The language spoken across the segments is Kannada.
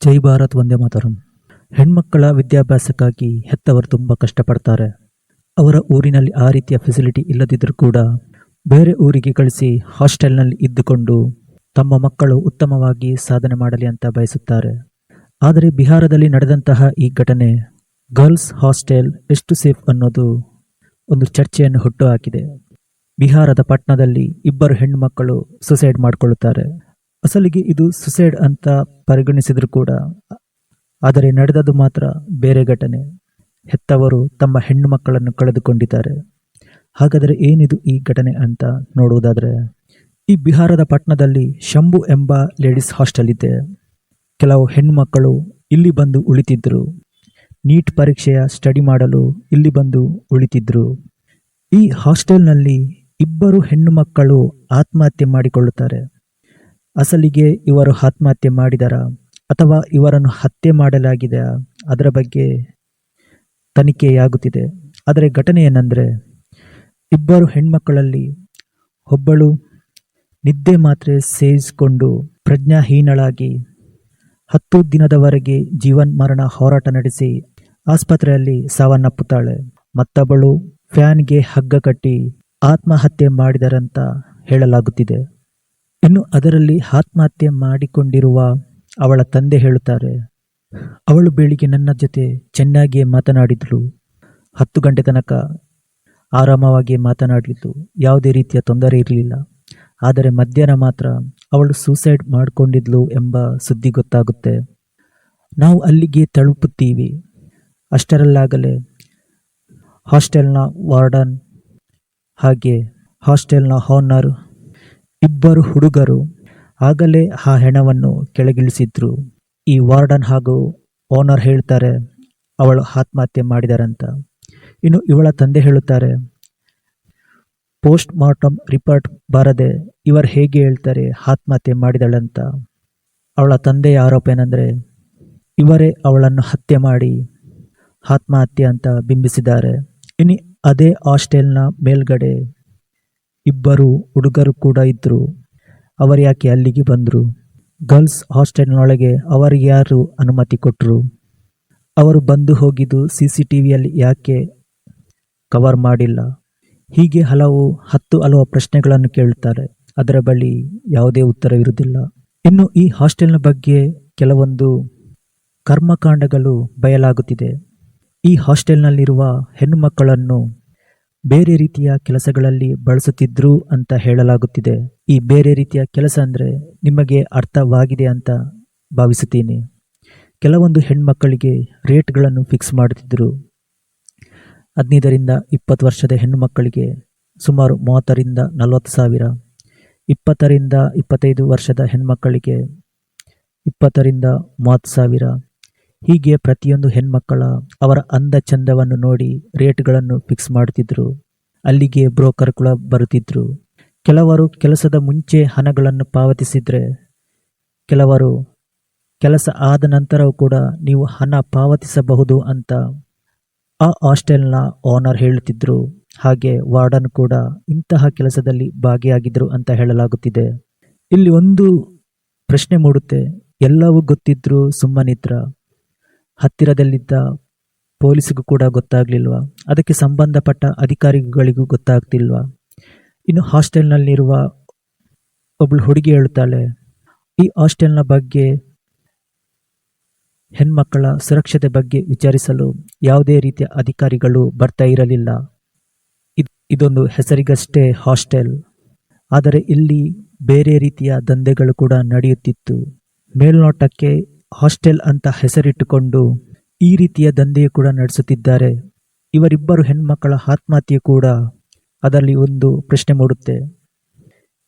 ಜೈ ಭಾರತ್ ವಂದೇ ಮಾತರಂ. ಹೆಣ್ಮಕ್ಕಳ ವಿದ್ಯಾಭ್ಯಾಸಕ್ಕಾಗಿ ಹೆತ್ತವರು ತುಂಬ ಕಷ್ಟಪಡ್ತಾರೆ. ಅವರ ಊರಿನಲ್ಲಿ ಆ ರೀತಿಯ ಫೆಸಿಲಿಟಿ ಇಲ್ಲದಿದ್ದರೂ ಕೂಡ ಬೇರೆ ಊರಿಗೆ ಕಳಿಸಿ ಹಾಸ್ಟೆಲ್ನಲ್ಲಿ ಇದ್ದುಕೊಂಡು ತಮ್ಮ ಮಕ್ಕಳು ಉತ್ತಮವಾಗಿ ಸಾಧನೆ ಮಾಡಲಿ ಅಂತ ಬಯಸುತ್ತಾರೆ. ಆದರೆ ಬಿಹಾರದಲ್ಲಿ ನಡೆದಂತಹ ಈ ಘಟನೆ ಗರ್ಲ್ಸ್ ಹಾಸ್ಟೆಲ್ ಎಷ್ಟು ಸೇಫ್ ಅನ್ನೋದು ಒಂದು ಚರ್ಚೆಯನ್ನು ಹುಟ್ಟುಹಾಕಿದೆ. ಬಿಹಾರದ ಪಟ್ನಾದಲ್ಲಿ ಇಬ್ಬರು ಹೆಣ್ಣುಮಕ್ಕಳು ಸುಸೈಡ್ ಮಾಡಿಕೊಳ್ಳುತ್ತಾರೆ. ಅಸಲಿಗೆ ಇದು ಸುಸೈಡ್ ಅಂತ ಪರಿಗಣಿಸಿದ್ರು ಕೂಡ, ಆದರೆ ನಡೆದದ್ದು ಮಾತ್ರ ಬೇರೆ ಘಟನೆ. ಹೆತ್ತವರು ತಮ್ಮ ಹೆಣ್ಣು ಮಕ್ಕಳನ್ನು ಕಳೆದುಕೊಂಡಿದ್ದಾರೆ. ಹಾಗಾದರೆ ಏನಿದು ಈ ಘಟನೆ ಅಂತ ನೋಡುವುದಾದರೆ, ಈ ಬಿಹಾರದ ಪಟ್ನಾದಲ್ಲಿ ಶಂಭು ಎಂಬ ಲೇಡೀಸ್ ಹಾಸ್ಟೆಲ್ ಇದೆ. ಕೆಲವು ಹೆಣ್ಣು ಮಕ್ಕಳು ಇಲ್ಲಿ ಬಂದು ಉಳಿತಿದ್ರು. ನೀಟ್ ಪರೀಕ್ಷೆಯ ಸ್ಟಡಿ ಮಾಡಲು ಇಲ್ಲಿ ಬಂದು ಉಳಿತಿದ್ರು. ಈ ಹಾಸ್ಟೆಲ್ನಲ್ಲಿ ಇಬ್ಬರು ಹೆಣ್ಣು ಮಕ್ಕಳು ಆತ್ಮಹತ್ಯೆ ಮಾಡಿಕೊಳ್ಳುತ್ತಾರೆ. ಅಸಲಿಗೆ ಇವರು ಆತ್ಮಹತ್ಯೆ ಮಾಡಿದರ ಅಥವಾ ಇವರನ್ನು ಹತ್ಯೆ ಮಾಡಲಾಗಿದೆಯಾ ಅದರ ಬಗ್ಗೆ ತನಿಖೆಯಾಗುತ್ತಿದೆ. ಆದರೆ ಘಟನೆ ಏನಂದರೆ, ಇಬ್ಬರು ಹೆಣ್ಮಕ್ಕಳಲ್ಲಿ ಒಬ್ಬಳು ನಿದ್ದೆ ಮಾತ್ರೆ ಸೇವಿಸಿಕೊಂಡು ಪ್ರಜ್ಞಾಹೀನಳಾಗಿ 10 ದಿನದವರೆಗೆ ಜೀವನ್ಮರಣ ಹೋರಾಟ ನಡೆಸಿ ಆಸ್ಪತ್ರೆಯಲ್ಲಿ ಸಾವನ್ನಪ್ಪುತ್ತಾಳೆ. ಮತ್ತೊಬ್ಬಳು ಫ್ಯಾನ್ಗೆ ಹಗ್ಗ ಕಟ್ಟಿ ಆತ್ಮಹತ್ಯೆ ಮಾಡಿದರಂತ ಹೇಳಲಾಗುತ್ತಿದೆ. ಇನ್ನು ಅದರಲ್ಲಿ ಆತ್ಮಹತ್ಯೆ ಮಾಡಿಕೊಂಡಿರುವ ಅವಳ ತಂದೆ ಹೇಳುತ್ತಾರೆ, ಅವಳು ಬೆಳಿಗ್ಗೆ ನನ್ನ ಜೊತೆ ಚೆನ್ನಾಗಿಯೇ ಮಾತನಾಡಿದ್ಳು. 10 ಗಂಟೆ ತನಕ ಆರಾಮವಾಗಿ ಮಾತನಾಡಲಿದ್ದು, ಯಾವುದೇ ರೀತಿಯ ತೊಂದರೆ ಇರಲಿಲ್ಲ. ಆದರೆ ಮಧ್ಯಾಹ್ನ ಮಾತ್ರ ಅವಳು ಸೂಸೈಡ್ ಮಾಡಿಕೊಂಡಿದ್ಲು ಎಂಬ ಸುದ್ದಿ ಗೊತ್ತಾಗುತ್ತೆ. ನಾವು ಅಲ್ಲಿಗೆ ತಲುಪುತ್ತೀವಿ. ಅಷ್ಟರಲ್ಲಾಗಲೇ ಹಾಸ್ಟೆಲ್ನ ವಾರ್ಡನ್ ಹಾಗೆ ಹಾಸ್ಟೆಲ್ನ ಓನರ್ ಇಬ್ಬರು ಹುಡುಗರು ಆಗಲೇ ಆ ಹೆಣವನ್ನು ಕೆಳಗಿಳಿಸಿದ್ರು. ಈ ವಾರ್ಡನ್ ಹಾಗೂ ಓನರ್ ಹೇಳ್ತಾರೆ ಅವಳು ಆತ್ಮಹತ್ಯೆ ಮಾಡಿದಾರಂತ. ಇನ್ನು ಇವಳ ತಂದೆ ಹೇಳುತ್ತಾರೆ, ಪೋಸ್ಟ್ ಮಾರ್ಟಮ್ ರಿಪೋರ್ಟ್ ಬರದೆ ಇವರು ಹೇಗೆ ಹೇಳ್ತಾರೆ ಆತ್ಮಹತ್ಯೆ ಮಾಡಿದಳಂತ. ಅವಳ ತಂದೆಯ ಆರೋಪ ಏನಂದರೆ, ಇವರೇ ಅವಳನ್ನು ಹತ್ಯೆ ಮಾಡಿ ಆತ್ಮಹತ್ಯೆ ಅಂತ ಬಿಂಬಿಸಿದ್ದಾರೆ. ಇನ್ನು ಅದೇ ಹಾಸ್ಟೆಲ್ನ ಮೇಲ್ಗಡೆ ಇಬ್ಬರು ಹುಡುಗರು ಕೂಡ ಇದ್ದರು. ಅವರು ಯಾಕೆ ಅಲ್ಲಿಗೆ ಬಂದರು? ಗರ್ಲ್ಸ್ ಹಾಸ್ಟೆಲ್ನೊಳಗೆ ಅವರಿಗೆ ಯಾರು ಅನುಮತಿ ಕೊಟ್ಟರು? ಅವರು ಬಂದು ಹೋಗಿದ್ದು CCTVಯಲ್ಲಿ ಯಾಕೆ ಕವರ್ ಮಾಡಿಲ್ಲ? ಹೀಗೆ ಹಲವು ಪ್ರಶ್ನೆಗಳನ್ನು ಕೇಳುತ್ತಾರೆ. ಅದರ ಬಳಿ ಯಾವುದೇ ಉತ್ತರವಿರುವುದಿಲ್ಲ. ಇನ್ನು ಈ ಹಾಸ್ಟೆಲ್ನ ಬಗ್ಗೆ ಕೆಲವೊಂದು ಕರ್ಮಕಾಂಡಗಳು ಬಯಲಾಗುತ್ತಿದೆ. ಈ ಹಾಸ್ಟೆಲ್ನಲ್ಲಿರುವ ಹೆಣ್ಣು ಮಕ್ಕಳನ್ನು ಬೇರೆ ರೀತಿಯ ಕೆಲಸಗಳಲ್ಲಿ ಬಳಸುತ್ತಿದ್ರು ಅಂತ ಹೇಳಲಾಗುತ್ತಿದೆ. ಈ ಬೇರೆ ರೀತಿಯ ಕೆಲಸ ಅಂದರೆ ನಿಮಗೆ ಅರ್ಥವಾಗಿದೆ ಅಂತ ಭಾವಿಸುತ್ತೀನಿ. ಕೆಲವೊಂದು ಹೆಣ್ಮಕ್ಕಳಿಗೆ ರೇಟ್ಗಳನ್ನು ಫಿಕ್ಸ್ ಮಾಡುತ್ತಿದ್ದರು. 15ರಿಂದ 20 ವರ್ಷದ ಹೆಣ್ಣು ಮಕ್ಕಳಿಗೆ ಸುಮಾರು 30ರಿಂದ 40 ಸಾವಿರ, 20ರಿಂದ 25 ವರ್ಷದ ಹೆಣ್ಮಕ್ಕಳಿಗೆ 20ರಿಂದ 30 ಸಾವಿರ. ಹೀಗೆ ಪ್ರತಿಯೊಂದು ಹೆಣ್ಮಕ್ಕಳ ಅವರ ಅಂದ ಚಂದವನ್ನು ನೋಡಿ ರೇಟ್ಗಳನ್ನು ಫಿಕ್ಸ್ ಮಾಡುತ್ತಿದ್ದರು. ಅಲ್ಲಿಗೆ ಬ್ರೋಕರ್ ಕೂಡ ಬರುತ್ತಿದ್ದರು. ಕೆಲವರು ಕೆಲಸದ ಮುಂಚೆ ಹಣಗಳನ್ನು ಪಾವತಿಸಿದರೆ, ಕೆಲವರು ಕೆಲಸ ಆದ ನಂತರವೂ ಕೂಡ ನೀವು ಹಣ ಪಾವತಿಸಬಹುದು ಅಂತ ಆ ಹಾಸ್ಟೆಲ್ನ ಓನರ್ ಹೇಳುತ್ತಿದ್ದರು. ಹಾಗೆ ವಾರ್ಡನ್ ಕೂಡ ಇಂತಹ ಕೆಲಸದಲ್ಲಿ ಭಾಗಿಯಾಗಿದ್ದರು ಅಂತ ಹೇಳಲಾಗುತ್ತಿದೆ. ಇಲ್ಲಿ ಒಂದು ಪ್ರಶ್ನೆ ಮೂಡುತ್ತೆ, ಎಲ್ಲವೂ ಗೊತ್ತಿದ್ರೂ ಸುಮ್ಮನಿದ್ರ? ಹತ್ತಿರದಲ್ಲಿದ್ದ ಪೊಲೀಸಿಗೂ ಕೂಡ ಗೊತ್ತಾಗ್ಲಿಲ್ವಾ? ಅದಕ್ಕೆ ಸಂಬಂಧಪಟ್ಟ ಅಧಿಕಾರಿಗಳಿಗೂ ಗೊತ್ತಾಗ್ತಿಲ್ವಾ? ಇನ್ನು ಹಾಸ್ಟೆಲ್ನಲ್ಲಿರುವ ಒಬ್ಬಳು ಹುಡುಗಿ ಹೇಳುತ್ತಾಳೆ, ಈ ಹಾಸ್ಟೆಲ್ನ ಬಗ್ಗೆ ಹೆಣ್ಮಕ್ಕಳ ಸುರಕ್ಷತೆ ಬಗ್ಗೆ ವಿಚಾರಿಸಲು ಯಾವುದೇ ರೀತಿಯ ಅಧಿಕಾರಿಗಳು ಬರ್ತಾ ಇರಲಿಲ್ಲ. ಇದೊಂದು ಹೆಸರಿಗಷ್ಟೇ ಹಾಸ್ಟೆಲ್, ಆದರೆ ಇಲ್ಲಿ ಬೇರೆ ರೀತಿಯ ದಂಧೆಗಳು ಕೂಡ ನಡೆಯುತ್ತಿತ್ತು. ಮೇಲ್ನೋಟಕ್ಕೆ ಹಾಸ್ಟೆಲ್ ಅಂತ ಹೆಸರಿಟ್ಟುಕೊಂಡು ಈ ರೀತಿಯ ದಂಧೆ ಕೂಡ ನಡೆಸುತ್ತಿದ್ದಾರೆ. ಇವರಿಬ್ಬರು ಹೆಣ್ಮಕ್ಕಳ ಆತ್ಮಹತ್ಯೆ ಕೂಡ ಅದರಲ್ಲಿ ಒಂದು ಪ್ರಶ್ನೆ ಮೂಡುತ್ತೆ.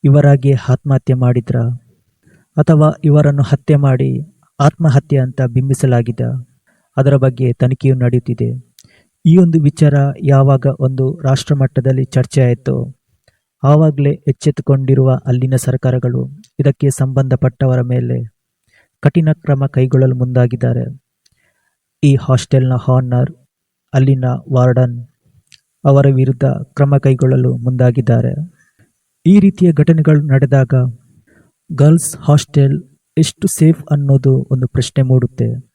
ಇವರಾಗಿ ಆತ್ಮಹತ್ಯೆ ಮಾಡಿದ್ರ ಅಥವಾ ಇವರನ್ನು ಹತ್ಯೆ ಮಾಡಿ ಆತ್ಮಹತ್ಯೆ ಅಂತ ಬಿಂಬಿಸಲಾಗಿದೆ? ಅದರ ಬಗ್ಗೆ ತನಿಖೆಯು ನಡೆಯುತ್ತಿದೆ. ಈ ಒಂದು ವಿಚಾರ ಯಾವಾಗ ಒಂದು ರಾಷ್ಟ್ರ ಮಟ್ಟದಲ್ಲಿ ಚರ್ಚೆ ಆಯಿತೋ ಆವಾಗಲೇ ಎಚ್ಚೆತ್ತುಕೊಂಡಿರುವ ಅಲ್ಲಿನ ಸರ್ಕಾರಗಳು ಇದಕ್ಕೆ ಸಂಬಂಧಪಟ್ಟವರ ಮೇಲೆ ಕಠಿಣ ಕ್ರಮ ಕೈಗೊಳ್ಳಲು ಮುಂದಾಗಿದ್ದಾರೆ. ಈ ಹಾಸ್ಟೆಲ್ನ ಓನರ್, ಅಲ್ಲಿನ ವಾರ್ಡನ್ ಅವರ ವಿರುದ್ಧ ಕ್ರಮ ಕೈಗೊಳ್ಳಲು ಮುಂದಾಗಿದ್ದಾರೆ. ಈ ರೀತಿಯ ಘಟನೆಗಳು ನಡೆದಾಗ ಗರ್ಲ್ಸ್ ಹಾಸ್ಟೆಲ್ ಎಷ್ಟು ಸೇಫ್ ಅನ್ನೋದು ಒಂದು ಪ್ರಶ್ನೆ ಮೂಡುತ್ತೆ.